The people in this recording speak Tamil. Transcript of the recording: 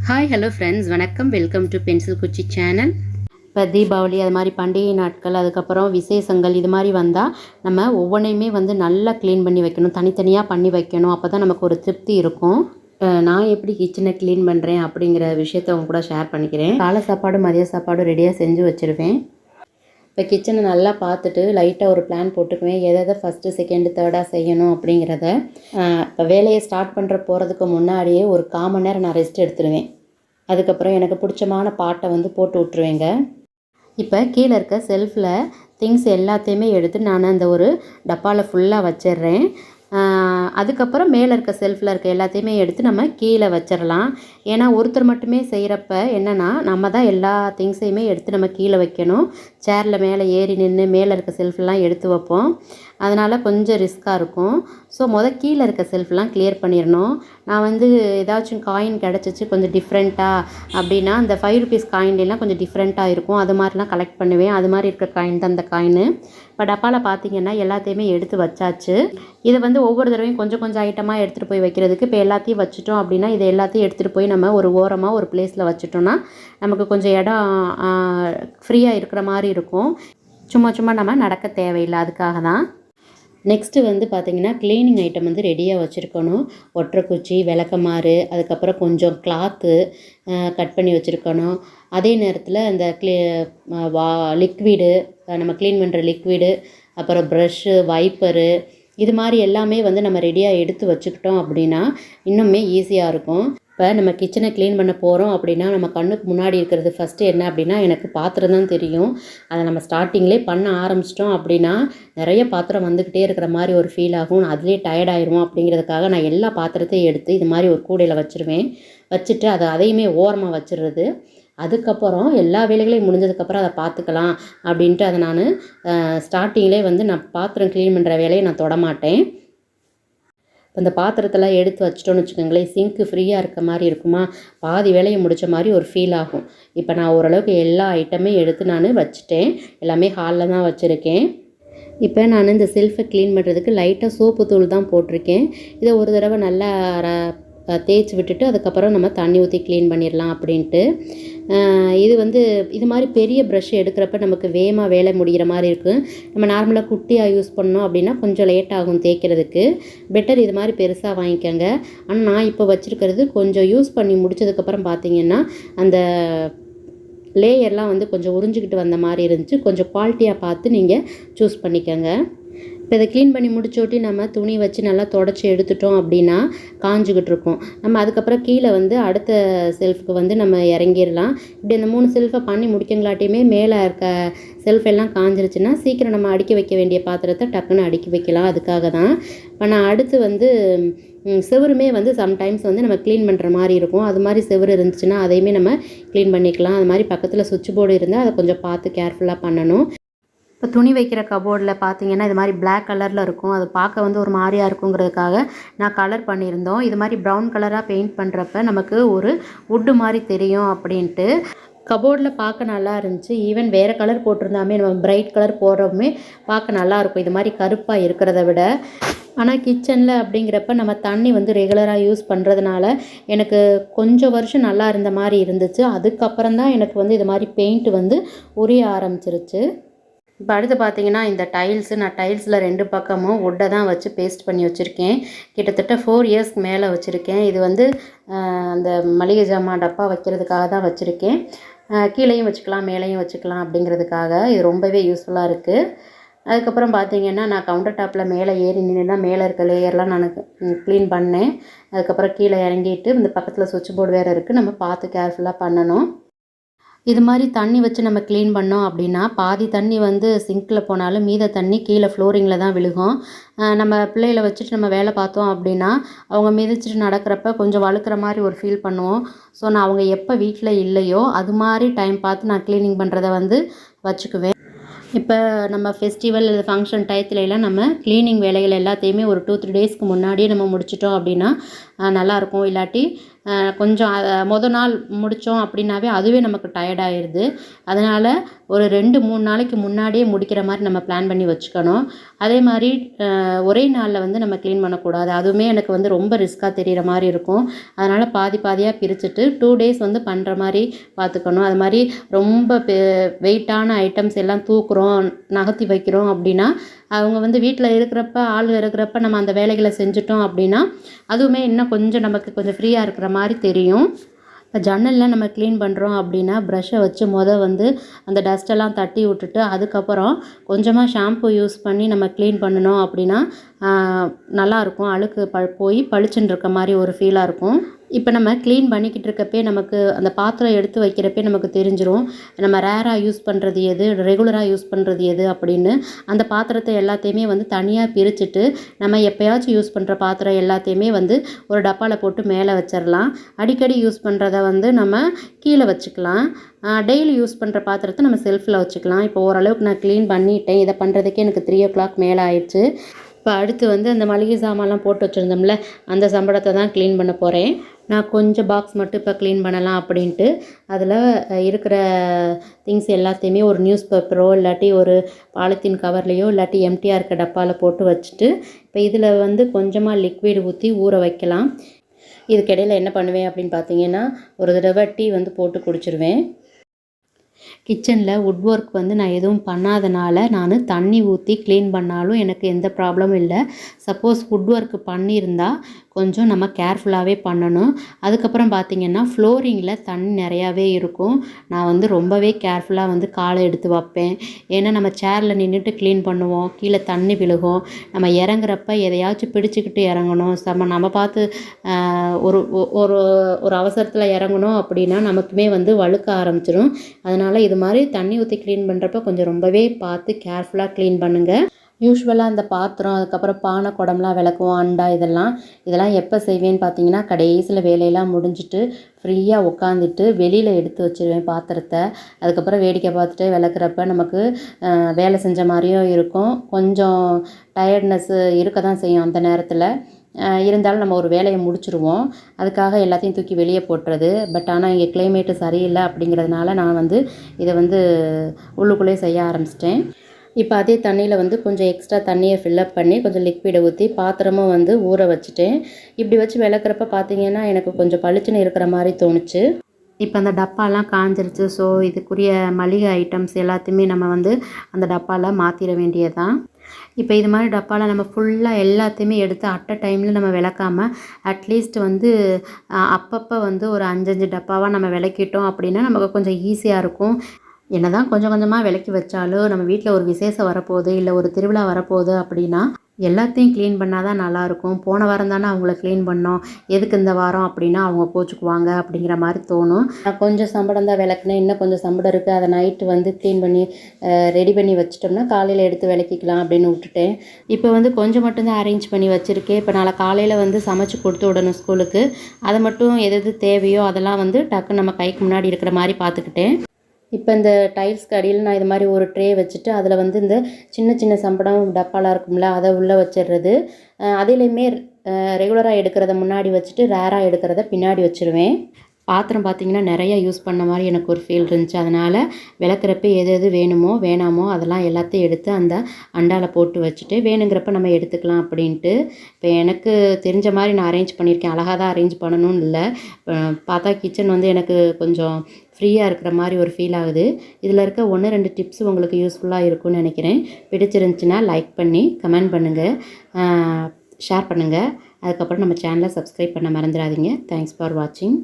ஹாய் ஹலோ ஃப்ரெண்ட்ஸ், வணக்கம். வெல்கம் டு பென்சில் குச்சி சேனல். இப்போ தீபாவளி அது மாதிரி பண்டிகை நாட்கள், அதுக்கப்புறம் விசேஷங்கள் இது மாதிரி வந்தால் நம்ம ஒவ்வொன்றையுமே நல்லா க்ளீன் பண்ணி வைக்கணும், தனித்தனியாக பண்ணி வைக்கணும். அப்போ தான் நமக்கு ஒரு திருப்தி இருக்கும். நான் எப்படி கிச்சனை க்ளீன் பண்ணுறேன் அப்படிங்கிற விஷயத்த அவங்க கூட ஷேர் பண்ணிக்கிறேன். காலை சாப்பாடு மதிய சாப்பாடு ரெடியாக செஞ்சு வச்சுருவேன். இப்போ கிச்சனை நல்லா பார்த்துட்டு லைட்டாக ஒரு பிளான் போட்டுக்குவேன், எதை ஃபஸ்ட்டு செகண்டு தேர்டாக செய்யணும் அப்படிங்கிறத. இப்போ வேலையை ஸ்டார்ட் போகிறதுக்கு முன்னாடியே ஒரு 1/4 மணி நேரம் நான் ரெஸ்ட் எடுத்துருவேன். அதுக்கப்புறம் எனக்கு பிடிச்சமான பாட்டை போட்டு விட்ருவேங்க. இப்போ கீழே இருக்க செல்ஃபில் திங்ஸ் எல்லாத்தையுமே எடுத்து நான் அந்த ஒரு டப்பாவில் ஃபுல்லாக வச்சிடுறேன். அதுக்கப்புறம் மேலே இருக்க செல்ஃபில் இருக்க எல்லாத்தையுமே எடுத்து நம்ம கீழே வச்சிடலாம். ஏன்னா ஒருத்தர் மட்டுமே செய்கிறப்ப என்னென்னா நம்ம தான் எல்லா திங்ஸையுமே எடுத்து நம்ம கீழே வைக்கணும். சேரில் மேலே ஏறி நின்று மேலே இருக்க செல்ஃப்லாம் எடுத்து வைப்போம். அதனால் கொஞ்சம் ரிஸ்க்காக இருக்கும். ஸோ கீழே இருக்க செல்ஃப்லாம் கிளியர் பண்ணிடணும். நான் ஏதாச்சும் காயின் கிடச்சிச்சு கொஞ்சம் டிஃப்ரெண்ட்டாக அப்படின்னா, அந்த 5 ருபீஸ் காயின்லாம் கொஞ்சம் டிஃப்ரெண்ட்டாக இருக்கும், அது மாதிரிலாம் கலெக்ட் பண்ணுவேன். அது மாதிரி இருக்க காயின் தான் அந்த காயின். இப்போ டப்பாவில் பார்த்தீங்கன்னா எல்லாத்தையுமே எடுத்து வச்சாச்சு. இதை ஒவ்வொரு தடவையும் கொஞ்சம் கொஞ்சம் ஐட்டமாக எடுத்துகிட்டு போய் வைக்கிறதுக்கு இப்போ எல்லாத்தையும் வச்சுட்டோம் அப்படின்னா, இதை எல்லாத்தையும் எடுத்துகிட்டு போய் நம்ம ஒரு ஓரமாக ஒரு பிளேஸில் வச்சுட்டோன்னா நமக்கு கொஞ்சம் இடம் ஃப்ரீயாக இருக்கிற மாதிரி இருக்கும். சும்மா நம்ம நடக்க தேவையில்லை, அதுக்காக தான். நெக்ஸ்ட்டு பார்த்திங்கன்னா க்ளீனிங் ஐட்டம் ரெடியாக வச்சுருக்கணும். ஒற்றை குச்சி, விளக்கமாறு, அதுக்கப்புறம் கொஞ்சம் கிளாத்து கட் பண்ணி வச்சுருக்கணும். அதே நேரத்தில் அந்த லிக்விடு, நம்ம க்ளீன் பண்ணுற லிக்விடு, அப்புறம் ப்ரஷ்ஷு, வைப்பரு, இது மாதிரி எல்லாமே நம்ம ரெடியாக எடுத்து வச்சுக்கிட்டோம் அப்படின்னா இன்னுமே ஈஸியாக இருக்கும். இப்போ நம்ம கிச்சனை க்ளீன் பண்ண போகிறோம் அப்படின்னா நம்ம கண்ணுக்கு முன்னாடி இருக்கிறது ஃபஸ்ட்டு என்ன அப்படின்னா, எனக்கு பாத்திரம் தான் தெரியும். அதை நம்ம ஸ்டார்டிங்லேயே பண்ண ஆரம்பிச்சிட்டோம் அப்படின்னா நிறைய பாத்திரம் வந்துக்கிட்டே இருக்கிற மாதிரி ஒரு ஃபீல் ஆகும். நான் அதிலே டயர்ட் ஆயிடுவோம் அப்படிங்கிறதுக்காக நான் எல்லா பாத்திரத்தையும் எடுத்து இது மாதிரி ஒரு கூடையில் வச்சுருவேன். வச்சுட்டு அதையுமே ஓரமாக வச்சிடுறது. அதுக்கப்புறம் எல்லா வேலைகளையும் முடிஞ்சதுக்கப்புறம் அதை பார்த்துக்கலாம் அப்படின்ட்டு அதை நான் ஸ்டார்டிங்லேயே நான் பாத்திரம் க்ளீன் பண்ணுற வேலையை நான் தொடமாட்டேன். அந்த பாத்திரத்தெல்லாம் எடுத்து வச்சிட்டோன்னு வச்சுக்கோங்களேன், சிங்க்கு ஃப்ரீயாக இருக்க மாதிரி இருக்குமா, பாதி வேலையை முடித்த மாதிரி ஒரு ஃபீல் ஆகும். இப்போ நான் ஓரளவுக்கு எல்லா ஐட்டமே எடுத்து நான் வச்சுட்டேன். எல்லாமே ஹாலில் தான் வச்சுருக்கேன். இப்போ நான் இந்த செல்ஃபை க்ளீன் பண்ணுறதுக்கு லைட்டாக சோப்பு தூள் தான் போட்டிருக்கேன். இதை ஒரு தடவை நல்லா தேய்ச்சி விட்டுட்டு அதுக்கப்புறம் நம்ம தண்ணி ஊற்றி க்ளீன் பண்ணிடலாம் அப்படின்ட்டு. இது இது மாதிரி பெரிய ப்ரஷ் எடுக்கிறப்ப நமக்கு வேகமாக வேலை முடிகிற மாதிரி இருக்கும். நம்ம நார்மலாக குட்டியாக யூஸ் பண்ணோம் அப்படின்னா கொஞ்சம் லேட் ஆகும் தேய்க்கிறதுக்கு. பெட்டர் இது மாதிரி பெருசாக வாங்கிக்கோங்க. ஆனால் நான் இப்போ வச்சுருக்கிறது கொஞ்சம் யூஸ் பண்ணி முடித்ததுக்கப்புறம் பார்த்திங்கன்னா அந்த லேயர்லாம் கொஞ்சம் உறிஞ்சிக்கிட்டு வந்த மாதிரி இருந்துச்சு. கொஞ்சம் குவாலிட்டியாக பார்த்து நீங்கள் சூஸ் பண்ணிக்கோங்க. இப்போ இதை க்ளீன் பண்ணி முடிச்சோட்டி நம்ம துணி வச்சு நல்லா தொடச்சி எடுத்துட்டோம் அப்படின்னா காஞ்சிக்கிட்டு இருக்கும். நம்ம அதுக்கப்புறம் கீழே அடுத்த செல்ஃபுக்கு நம்ம இறங்கிடலாம். இப்படி அந்த 3 செல்ஃபை பண்ணி முடிக்கங்களாட்டியுமே மேலே இருக்க செல்ஃப் எல்லாம் காஞ்சிருச்சுன்னா சீக்கிரம் நம்ம அடுக்கி வைக்க வேண்டிய பாத்திரத்தை டக்குன்னு அடுக்கி வைக்கலாம். அதுக்காக தான் இப்போ நான் அடுத்து செவருமே சம்டைம்ஸ் நம்ம க்ளீன் பண்ணுற மாதிரி இருக்கும். அது மாதிரி செவரு இருந்துச்சுன்னா அதையுமே நம்ம க்ளீன் பண்ணிக்கலாம். அது மாதிரி பக்கத்தில் சுவிட்ச் போர்டு இருந்தால் அதை கொஞ்சம் பார்த்து கேர்ஃபுல்லாக பண்ணணும். இப்போ துணி வைக்கிற கபோர்டில் பார்த்தீங்கன்னா இது மாதிரி பிளாக் கலரில் இருக்கும். அது பார்க்க ஒரு மாதிரியாக இருக்குங்கிறதுக்காக நான் கலர் பண்ணியிருந்தோம். இது மாதிரி ப்ரௌன் கலராக பெயிண்ட் பண்ணுறப்ப நமக்கு ஒரு வுட்டு மாதிரி தெரியும் அப்படின்ட்டு. கபோர்டில் பார்க்க நல்லா இருந்துச்சு. ஈவன் வேறு கலர் போட்டிருந்தாமே நம்ம பிரைட் கலர் போடுறோமே பார்க்க நல்லாயிருக்கும் இது மாதிரி கருப்பாக இருக்கிறத விட. ஆனால் கிச்சனில் அப்படிங்கிறப்ப நம்ம தண்ணி ரெகுலராக யூஸ் பண்ணுறதுனால எனக்கு கொஞ்சம் வருஷம் நல்லா இருந்த மாதிரி இருந்துச்சு. அதுக்கப்புறம் தான் எனக்கு இது மாதிரி பெயிண்ட் உரிய ஆரம்பிச்சிருச்சு. இப்போ அடுத்து பார்த்தீங்கன்னா இந்த டைல்ஸு, நான் டைல்ஸில் 2 பக்கமும் வுட்டை தான் வச்சு பேஸ்ட் பண்ணி வச்சுருக்கேன். கிட்டத்தட்ட 4 இயர்ஸ்க்கு மேலே வச்சுருக்கேன். இது அந்த மளிகை ஜாமான் டப்பா வைக்கிறதுக்காக தான் வச்சுருக்கேன். கீழேயும் வச்சுக்கலாம் மேலேயும் வச்சுக்கலாம் அப்படிங்கிறதுக்காக இது ரொம்பவே யூஸ்ஃபுல்லாக இருக்குது. அதுக்கப்புறம் பார்த்தீங்கன்னா நான் கவுண்டர் டாப்பில் மேலே ஏறி நின்று தான் மேலே இருக்க லேயர்லாம் நான் க்ளீன் பண்ணேன். அதுக்கப்புறம் கீழே இறங்கிட்டு இந்த பக்கத்தில் சுவிட்ச் போர்டு வேறு இருக்குது, நம்ம பார்த்து கேர்ஃபுல்லாக பண்ணணும். இது மாதிரி தண்ணி வச்சு நம்ம க்ளீன் பண்ணோம் அப்படின்னா பாதி தண்ணி சிங்கில் போனாலும் மீத தண்ணி கீழே ஃப்ளோரிங்கில் தான் விழுகும். நம்ம பிள்ளைகளை வச்சுட்டு நம்ம வேலை பார்த்தோம் அப்படின்னா அவங்க மிதிச்சுட்டு நடக்கிறப்ப கொஞ்சம் வழுக்கிற மாதிரி ஒரு ஃபீல் பண்ணுவோம். ஸோ நான் அவங்க எப்போ வீட்டில் இல்லையோ அது மாதிரி டைம் பார்த்து நான் க்ளீனிங் பண்ணுறதை வச்சுக்குவேன். இப்போ நம்ம ஃபெஸ்டிவல் ஃபங்க்ஷன் டயத்துலலாம் நம்ம க்ளீனிங் வேலைகள் எல்லாத்தையுமே ஒரு 2-3 டேஸ்க்கு முன்னாடியே நம்ம முடிச்சிட்டோம் அப்படின்னா நல்லாயிருக்கும். இல்லாட்டி கொஞ்சம் நாள் முடித்தோம் அப்படின்னாவே அதுவே நமக்கு டயர்டாகிடுது. அதனால் ஒரு 2-3 நாளைக்கு முன்னாடியே முடிக்கிற மாதிரி நம்ம பிளான் பண்ணி வச்சுக்கணும். அதே மாதிரி ஒரே நாளில் வந்து நம்ம க்ளீன் பண்ணக்கூடாது. அதுவுமே எனக்கு வந்து ரொம்ப ரிஸ்க்காக தெரிகிற மாதிரி இருக்கும். அதனால் பாதி பாதியாக பிரிச்சுட்டு 2 டேஸ் வந்து பண்ணுற மாதிரி பார்த்துக்கணும். அது மாதிரி ரொம்ப வெயிட்டான ஐட்டம்ஸ் எல்லாம் தூக்குறோம், நகர்த்தி வைக்கிறோம் அப்படின்னா அவங்க வந்து வீட்டில் இருக்கிறப்ப ஆள் இருக்கிறப்ப நம்ம அந்த வேலைகளை செஞ்சுட்டோம் அப்படின்னா அதுவுமே இன்னும் கொஞ்சம் நமக்கு கொஞ்சம் ஃப்ரீயாக இருக்கிற மாதிரி தெரியும். இப்போ ஜன்னல்லாம் நம்ம க்ளீன் பண்ணுறோம் அப்படின்னா ப்ரஷ்ஷை வச்சு வந்து அந்த டஸ்ட்டெல்லாம் தட்டி விட்டுட்டு அதுக்கப்புறம் கொஞ்சமாக ஷாம்பு யூஸ் பண்ணி நம்ம க்ளீன் பண்ணினோம் அப்படின்னா நல்லாயிருக்கும். அழுக்கு போய் பளிச்சுன்னு இருக்க மாதிரி ஒரு ஃபீலாக இருக்கும். இப்போ நம்ம க்ளீன் பண்ணிக்கிட்டு இருக்கப்பே நமக்கு அந்த பாத்திரம் எடுத்து வைக்கிறப்பே நமக்கு தெரிஞ்சிடும் நம்ம ரேராக யூஸ் பண்ணுறது எது, ரெகுலராக யூஸ் பண்ணுறது எது அப்படின்னு. அந்த பாத்திரத்தை எல்லாத்தையுமே வந்து தனியாக பிரிச்சுட்டு நம்ம எப்போயாச்சும் யூஸ் பண்ணுற பாத்திரம் எல்லாத்தையுமே வந்து ஒரு டப்பாவில் போட்டு மேலே வச்சிடலாம். அடிக்கடி யூஸ் பண்ணுறத வந்து நம்ம கீழே வச்சுக்கலாம். டெய்லி யூஸ் பண்ணுற பாத்திரத்தை நம்ம செல்ஃபில் வச்சுக்கலாம். இப்போ ஓரளவுக்கு நான் க்ளீன் பண்ணிட்டேன். இதை பண்ணுறதுக்கே எனக்கு 3 o'clock மேலே ஆயிடுச்சு. இப்போ அடுத்து வந்து அந்த மளிகை சாமான்லாம் போட்டு வச்சுருந்தோம்ல அந்த சம்பளத்தை தான் க்ளீன் பண்ண போகிறேன். நான் கொஞ்சம் பாக்ஸ் மட்டும் இப்போ க்ளீன் பண்ணலாம் அப்படின்ட்டு அதில் இருக்கிற திங்ஸ் எல்லாத்தையுமே ஒரு நியூஸ் பேப்பரோ இல்லாட்டி ஒரு பாலித்தீன் கவர்லேயோ இல்லாட்டி எம்டியாக இருக்க டப்பாவில் போட்டு வச்சுட்டு இப்போ இதில் வந்து கொஞ்சமாக லிக்விட் ஊற்றி ஊற வைக்கலாம். இதுக்கிடையில் என்ன பண்ணுவேன் அப்படின்னு பார்த்தீங்கன்னா ஒரு தடவை டீ வந்து போட்டு குடிச்சிருவேன். கிச்சனில் வுட் ஒர்க் வந்து நான் எதுவும் பண்ணாதனால நான் தண்ணி ஊற்றி க்ளீன் பண்ணாலும் எனக்கு எந்த ப்ராப்ளமும் இல்லை. சப்போஸ் வுட் ஒர்க் பண்ணியிருந்தால் கொஞ்சம் நம்ம கேர்ஃபுல்லாகவே பண்ணணும். அதுக்கப்புறம் பார்த்திங்கன்னா ஃப்ளோரிங்கில் தண்ணி நிறையாவே இருக்கும். நான் வந்து ரொம்பவே கேர்ஃபுல்லாக வந்து காலை எடுத்து வைப்பேன். ஏன்னா நம்ம சேரில் நின்றுட்டு க்ளீன் பண்ணுவோம், கீழே தண்ணி விழுகும். நம்ம இறங்குறப்ப எதையாச்சும் பிடிச்சிக்கிட்டு இறங்கணும். நம்ம பார்த்து ஒரு ஒரு ஒரு அவசரத்தில் இறங்கணும் அப்படின்னா நமக்குமே வந்து வழுக்க ஆரம்பிச்சிடும். அதனால் இது மாதிரி தண்ணி ஊற்றி க்ளீன் பண்ணுறப்ப கொஞ்சம் ரொம்பவே பார்த்து கேர்ஃபுல்லாக க்ளீன் பண்ணுங்கள். யூஸ்வலாக அந்த பாத்திரம் அதுக்கப்புறம் பானை குடம்லாம் விளக்குவோம், அண்டா இதெல்லாம் எப்போ செய்வேன்னு பார்த்தீங்கன்னா கடைசியில் வேலையெல்லாம் முடிஞ்சிட்டு ஃப்ரீயாக உட்காந்துட்டு வெளியில் எடுத்து வச்சுருவேன் பாத்திரத்தை. அதுக்கப்புறம் வேடிக்கை பார்த்துட்டு விளக்குறப்ப நமக்கு வேலை செஞ்ச மாதிரியும் இருக்கும். கொஞ்சம் டயர்ட்னஸ்ஸு இருக்க தான் செய்யும் அந்த நேரத்தில். இருந்தாலும் நம்ம ஒரு வேலையை முடிச்சுருவோம். அதுக்காக எல்லாத்தையும் தூக்கி வெளியே போட்டுறது. பட் ஆனால் இங்கே கிளைமேட்டு சரியில்லை அப்படிங்கிறதுனால நான் வந்து இதை வந்து உள்ளுக்குள்ளேயே செய்ய ஆரம்பிச்சிட்டேன். இப்போ அதே தண்ணியில் வந்து கொஞ்சம் எக்ஸ்ட்ரா தண்ணியை ஃபில்லப் பண்ணி கொஞ்சம் லிக்விடை ஊற்றி பாத்திரமும் வந்து ஊற வச்சுட்டேன். இப்படி வச்சு விளக்குறப்ப பார்த்தீங்கன்னா எனக்கு கொஞ்சம் பளிச்சுன்னு இருக்கிற மாதிரி தோணுச்சு. இப்போ அந்த டப்பாலாம் காஞ்சிருச்சு. ஸோ இதுக்குரிய மளிகை ஐட்டம்ஸ் எல்லாத்தையுமே நம்ம வந்து அந்த டப்பாவில் மாற்றிட வேண்டியதுதான். இப்போ இது மாதிரி டப்பாவில் நம்ம ஃபுல்லாக எல்லாத்தையுமே எடுத்து அட் அ டைமில் நம்ம விளக்காமல் அட்லீஸ்ட் வந்து அப்பப்போ வந்து ஒரு 5 டப்பாவாக நம்ம விளக்கிட்டோம் அப்படின்னா நமக்கு கொஞ்சம் ஈஸியாக இருக்கும். என்ன தான் கொஞ்சம் கொஞ்சமாக விளக்கி வச்சாலும் நம்ம வீட்டில் ஒரு விசேஷம் வரப்போகுது இல்லை ஒரு திருவிழா வரப்போகுது அப்படின்னா எல்லாத்தையும் க்ளீன் பண்ணால் தான் நல்லாயிருக்கும். போன வாரம் தானே அவங்கள க்ளீன் பண்ணோம், எதுக்கு இந்த வாரம் அப்படின்னா அவங்க கோச்சுக்குவாங்க அப்படிங்கிற மாதிரி தோணும். நான் கொஞ்சம் சம்பளம் தான் விளக்குனேன், இன்னும் கொஞ்சம் சம்பளம் இருக்குது, அதை நைட்டு வந்து க்ளீன் பண்ணி ரெடி பண்ணி வச்சிட்டோம்னா காலையில் எடுத்து விளக்கிக்கலாம் அப்படின்னு விட்டுட்டேன். இப்போ வந்து கொஞ்சம் மட்டும்தான் அரேஞ்ச் பண்ணி வச்சுருக்கேன். இப்போ நாளை காலையில் வந்து சமைச்சு கொடுத்து விடணும் ஸ்கூலுக்கு. அதை மட்டும் எது தேவையோ அதெல்லாம் வந்து டக்குன்னு நம்ம கைக்கு முன்னாடி இருக்கிற மாதிரி பார்த்துக்கிட்டேன். இப்போ இந்த டைல்ஸ்க்கு அடியில் நான் இது மாதிரி ஒரு ட்ரே வச்சுட்டு அதில் வந்து இந்த சின்ன சின்ன சம்படம் டப்பாலாம் இருக்கும்ல அதை உள்ளே வச்சிடுறது. அதிலையுமே ரெகுலராக எடுக்கிறத முன்னாடி வச்சுட்டு ரேராக எடுக்கிறத பின்னாடி வச்சுருவேன். பாத்திரம் பார்த்திங்கன்னா நிறையா யூஸ் பண்ண மாதிரி எனக்கு ஒரு ஃபீல் இருந்துச்சு. அதனால் விளக்குறப்ப எது வேணுமோ வேணாமோ அதெல்லாம் எல்லாத்தையும் எடுத்து அந்த அண்டாவில் போட்டு வச்சுட்டு வேணுங்கிறப்ப நம்ம எடுத்துக்கலாம் அப்படின்ட்டு. இப்போ எனக்கு தெரிஞ்ச மாதிரி நான் அரேஞ்ச் பண்ணியிருக்கேன். அழகாக தான் அரேஞ்ச் பண்ணணும்னு இல்லை. பார்த்தா கிச்சன் வந்து எனக்கு கொஞ்சம் ஃப்ரீயாக இருக்கிற மாதிரி ஒரு ஃபீல் ஆகுது. இதில் இருக்க 1-2 டிப்ஸ் உங்களுக்கு யூஸ்ஃபுல்லாக இருக்கும்னு நினைக்கிறேன். பிடிச்சிருந்துச்சின்னா லைக் பண்ணி கமெண்ட் பண்ணுங்கள், ஷேர் பண்ணுங்கள். அதுக்கப்புறம் நம்ம சேனலை சப்ஸ்கிரைப் பண்ண மறந்துடாதீங்க. தேங்க்ஸ் ஃபார் வாட்சிங்.